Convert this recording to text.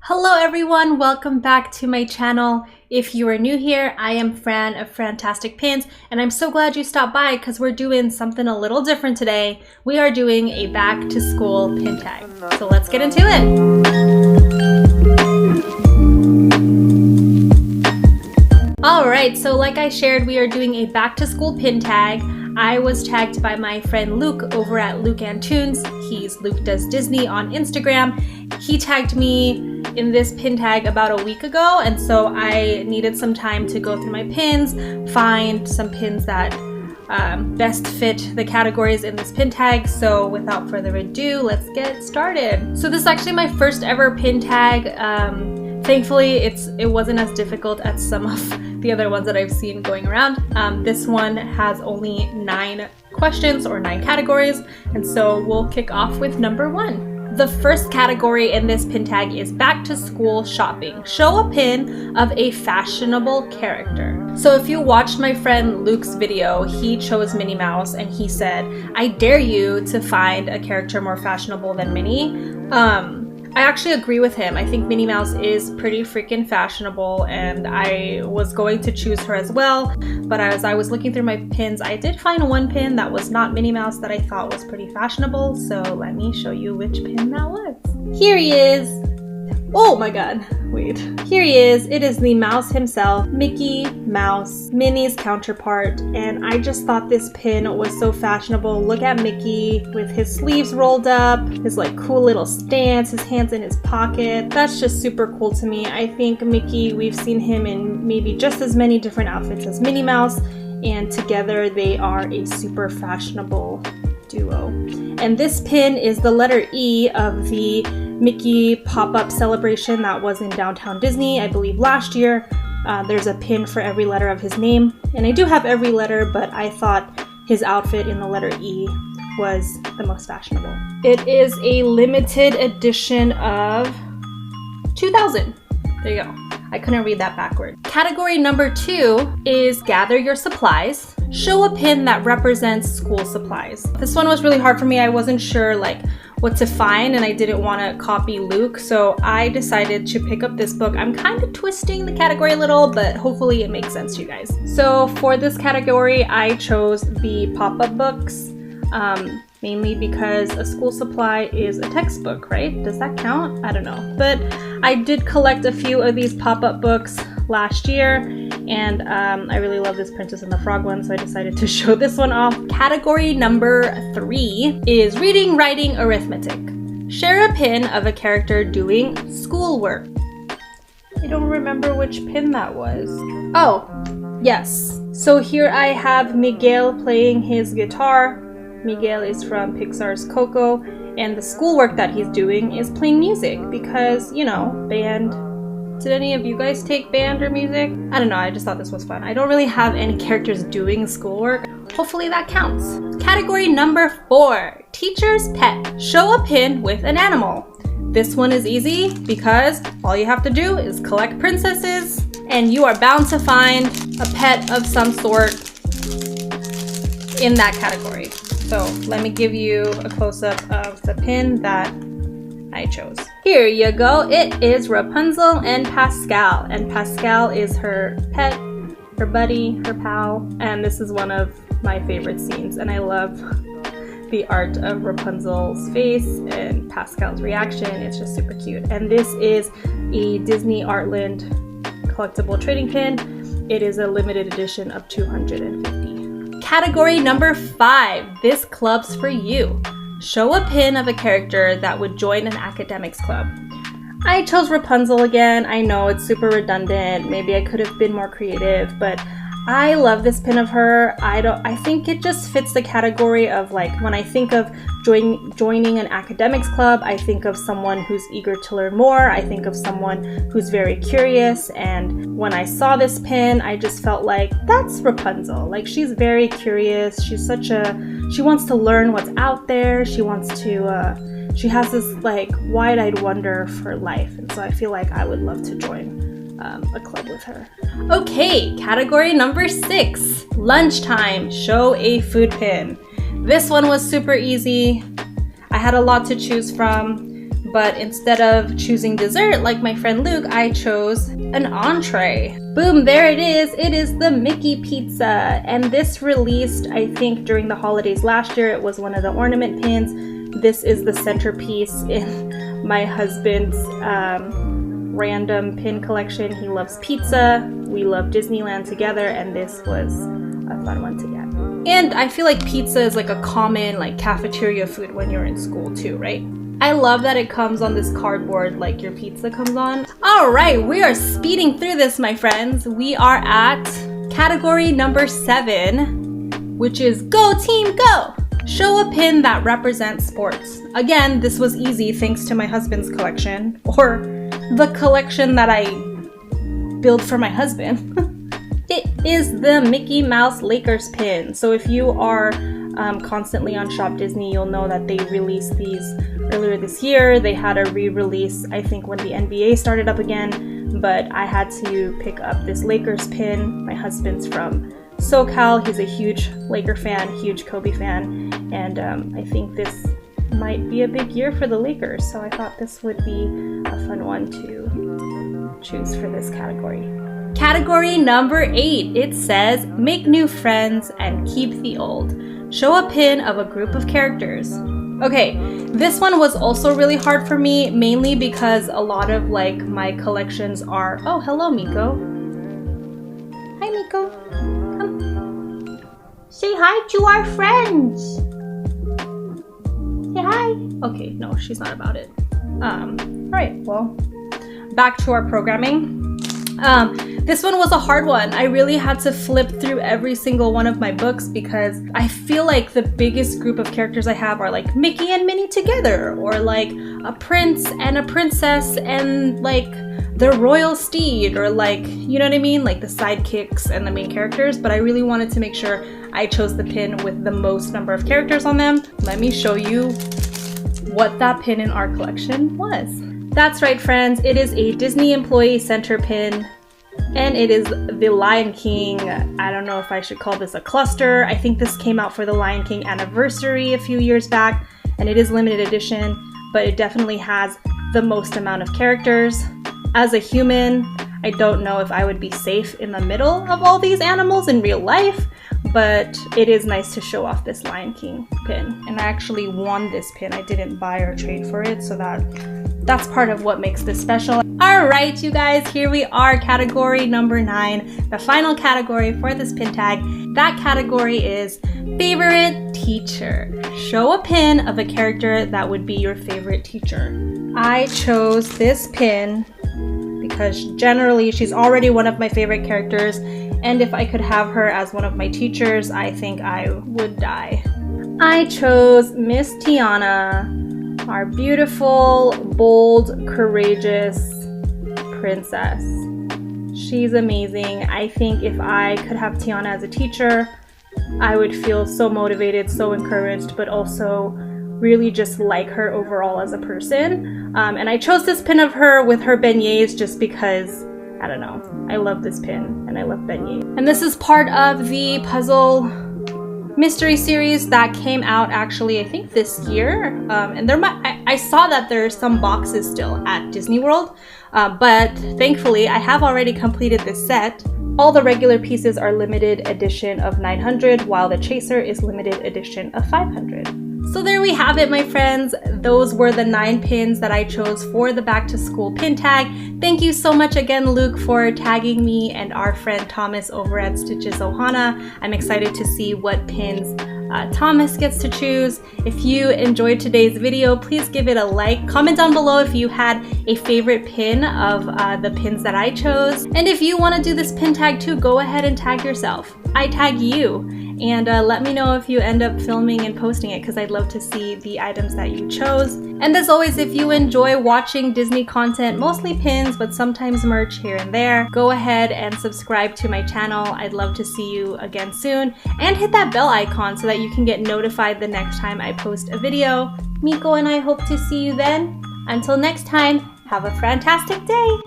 Hello everyone, welcome back to my channel. If you are new here, I am Fran of Frantastic Pins, and I'm so glad you stopped by because we're doing something a little different today. We are doing a back to school pin tag. So let's get into it. Alright, so like I shared, we are doing a back to school pin tag. I was tagged by my friend Luke over at Luke and Tunes. He's Luke Does Disney on Instagram. He tagged me in this pin tag about a week ago, and so I needed some time to go through my pins, find some pins that best fit the categories in this pin tag. So without further ado, let's get started. So this is actually my first ever pin tag. Thankfully, it wasn't as difficult as some of the other ones that I've seen going around. This one has only 9 questions or 9 categories, and so we'll kick off with number 1. The first category in this pin tag is back to school shopping. Show a pin of a fashionable character. So if you watched my friend Luke's video, he chose Minnie Mouse and he said, I dare you to find a character more fashionable than Minnie. I actually agree with him. I think Minnie Mouse is pretty freaking fashionable, and I was going to choose her as well, but as I was looking through my pins, I did find one pin that was not Minnie Mouse that I thought was pretty fashionable, so let me show you which pin that was. Here he is! Oh my god, wait. Here he is. It is the mouse himself, Mickey Mouse, Minnie's counterpart, and I just thought this pin was so fashionable. Look at Mickey with his sleeves rolled up, his like cool little stance, his hands in his pocket. That's just super cool to me. I think Mickey, we've seen him in maybe just as many different outfits as Minnie Mouse, and together they are a super fashionable duo. And this pin is the letter E of the Mickey pop-up celebration that was in downtown Disney, I believe last year. There's a pin for every letter of his name, and I do have every letter, but I thought his outfit in the letter E was the most fashionable. It is a limited edition of 2000. There you go. I couldn't read that backward. Category number 2 is gather your supplies. Show a pin that represents school supplies. This one was really hard for me. I wasn't sure like what to find, and I didn't want to copy Luke, so I decided to pick up this book. I'm kind of twisting the category a little, but hopefully it makes sense to you guys. So for this category, I chose the pop-up books, mainly because a school supply is a textbook, right? Does that count? I don't know. But I did collect a few of these pop-up books last year, and I really love this Princess and the Frog one, so I decided to show this one off. Category number 3 is reading, writing, arithmetic. Share a pin of a character doing schoolwork. I don't remember which pin that was. Oh, yes. So here I have Miguel playing his guitar. Miguel is from Pixar's Coco, and the schoolwork that he's doing is playing music because, you know, band. Did any of you guys take band or music? I don't know, I just thought this was fun. I don't really have any characters doing schoolwork. Hopefully that counts. Category number 4, teacher's pet. Show a pin with an animal. This one is easy because all you have to do is collect princesses and you are bound to find a pet of some sort in that category. So let me give you a close-up of the pin that I chose. Here you go. It is Rapunzel and Pascal. And Pascal is her pet, her buddy, her pal. And this is one of my favorite scenes. And I love the art of Rapunzel's face and Pascal's reaction. It's just super cute. And this is a Disney Artland collectible trading pin. It is a limited edition of 250. Category number 5. This club's for you. Show a pin of a character that would join an academics club. I chose Rapunzel again. I know it's super redundant. Maybe I could have been more creative, but I love this pin of her. I think it just fits the category of like when I think of joining an academics club, I think of someone who's eager to learn more. I think of someone who's very curious, and when I saw this pin, I just felt like that's Rapunzel. Like she's very curious. She wants to learn what's out there. She has this like wide-eyed wonder for life, and so I feel like I would love to join a club with her. Okay, category number 6, lunchtime. Show a food pin. This one was super easy. I had a lot to choose from, but instead of choosing dessert like my friend Luke, I chose an entree. Boom, there it is. It is the Mickey pizza. And this released, I think, during the holidays last year. It was one of the ornament pins. This is the centerpiece in my husband's random pin collection. He loves pizza. We love Disneyland together, and this was a fun one to get. And I feel like pizza is like a common like cafeteria food when you're in school too, right? I love that it comes on this cardboard like your pizza comes on. All right, we are speeding through this, my friends. We are at category number 7, which is Go Team Go! Show a pin that represents sports. Again, this was easy thanks to my husband's collection, or the collection that I build for my husband. It is the Mickey Mouse Lakers pin. So if you are constantly on Shop Disney, you'll know that they released these earlier this year. They had a re-release, I think, when the NBA started up again, but I had to pick up this Lakers pin. My husband's from SoCal. He's a huge Laker fan, huge Kobe fan, and I think this might be a big year for the Lakers, so I thought this would be a fun one to choose for this category. Category number 8, it says, make new friends and keep the old. Show a pin of a group of characters. Okay, this one was also really hard for me, mainly because a lot of like my collections are, oh, hello Miko. Hi Miko, come. Say hi to our friends. Say hi. Okay, no, she's not about it. All right, well, back to our programming. This one was a hard one. I really had to flip through every single one of my books because I feel like the biggest group of characters I have are like Mickey and Minnie together, or like a prince and a princess and like the royal steed, or like, you know what I mean? Like the sidekicks and the main characters, but I really wanted to make sure I chose the pin with the most number of characters on them. Let me show you what that pin in our collection was. That's right, friends. It is a Disney Employee Center pin, and it is the Lion King. I don't know if I should call this a cluster. I think this came out for the Lion King anniversary a few years back, and it is limited edition, but it definitely has the most amount of characters. As a human, I don't know if I would be safe in the middle of all these animals in real life, but it is nice to show off this Lion King pin. And I actually won this pin. I didn't buy or trade for it, so that's part of what makes this special. All right, you guys, here we are, category number 9, the final category for this pin tag. That category is favorite teacher. Show a pin of a character that would be your favorite teacher. I chose this pin because generally she's already one of my favorite characters, and if I could have her as one of my teachers, I think I would die. I chose Miss Tiana, our beautiful, bold, courageous princess. She's amazing. I think if I could have Tiana as a teacher, I would feel so motivated, so encouraged, but also really just like her overall as a person. And I chose this pin of her with her beignets just because, I don't know, I love this pin and I love beignets. And this is part of the puzzle mystery series that came out actually, I think this year. And I saw that there's some boxes still at Disney World, but thankfully I have already completed this set. All the regular pieces are limited edition of 900, while the chaser is limited edition of 500. So there we have it, my friends. Those were the 9 pins that I chose for the back to school pin tag. Thank you so much again, Luke, for tagging me and our friend Thomas over at Stitches Ohana. I'm excited to see what pins Thomas gets to choose. If you enjoyed today's video, please give it a like. Comment down below if you had a favorite pin of the pins that I chose. And if you want to do this pin tag too, go ahead and tag yourself. I tag you. And let me know if you end up filming and posting it, because I'd love to see the items that you chose. And as always, if you enjoy watching Disney content, mostly pins, but sometimes merch here and there, go ahead and subscribe to my channel. I'd love to see you again soon. And hit that bell icon so that you can get notified the next time I post a video. Miko and I hope to see you then. Until next time, have a fantastic day!